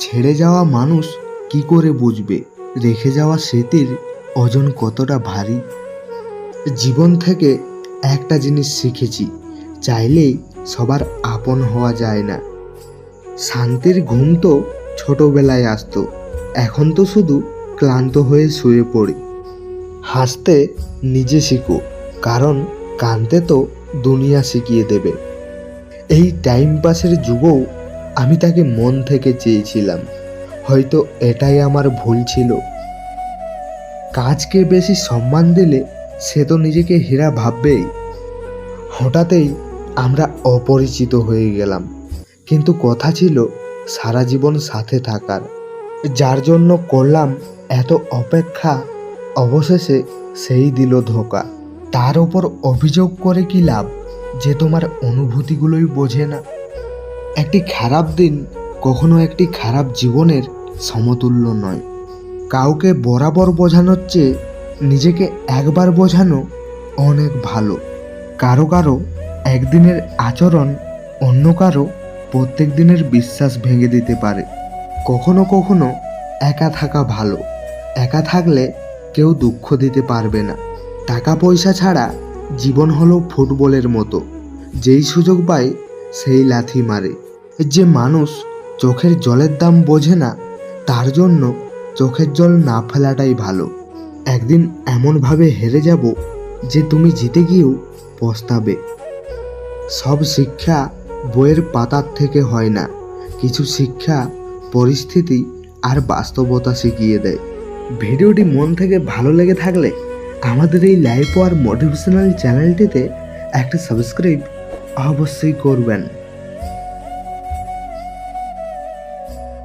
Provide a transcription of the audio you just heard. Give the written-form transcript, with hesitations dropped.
ছেড়ে যাওয়া মানুষ কি করে বুঝবে রেখে যাওয়া স্মৃতির ওজন কতটা ভারী। জীবন থেকে একটা জিনিস শিখেছি, চাইলেই সবার আপন হওয়া যায় না। শান্তির ঘুম তো ছোটবেলায় আসতো, এখন তো শুধু ক্লান্ত হয়ে শুয়ে পড়ি। হাসতে নিজে শিখো, কারণ কাঁদতে তো দুনিয়া শিখিয়ে দেবে। এই টাইম পাসের যুগেও আমি তাকে মন থেকে চেয়েছিলাম, হয়তো এটাই আমার ভুল ছিল। কাজকে বেশি সম্মান দিলে সে তো নিজেকে হীরা ভাববেই। হঠাৎই আমরা অপরিচিত হয়ে গেলাম, কিন্তু কথা ছিল সারা জীবন সাথে থাকার। যার জন্য করলাম এত অপেক্ষা, অবশেষে সেই দিল ধোঁকা। তার উপর অভিযোগ করে কি লাভ, যে তোমার অনুভূতিগুলোই বোঝে না। একটি খারাপ দিন কখনো একটি খারাপ জীবনের সমতুল্য নয়। কাউকে বরাবর বোঝানোর চেয়ে নিজেকে একবার বোঝানো অনেক ভালো। কারো কারো একদিনের আচরণ অন্য কারো প্রত্যেক দিনের বিশ্বাস ভেঙে দিতে পারে। কখনো কখনো একা থাকা ভালো, একা থাকলে কেউ দুঃখ দিতে পারবে না। টাকা পয়সা ছাড়া জীবন হলো ফুটবলের মতো, যেই সুযোগ পায় সেই লাথি মারে। যে মানুষ চোখের জলের দাম বোঝে না, তার জন্য চোখের জল না ফেলাটাই ভালো। একদিন এমনভাবে হেরে যাব যে তুমি জিতে গিয়েও পস্তাবে। সব শিক্ষা বইয়ের পাতার থেকে হয় না, কিছু শিক্ষা পরিস্থিতি আর বাস্তবতা শিখিয়ে দেয়। ভিডিওটি মন থেকে ভালো লেগে থাকলে আমাদের এই লাইফ আর মোটিভেশনাল চ্যানেলটিতে একটা সাবস্ক্রাইব অবশ্যই করবেন।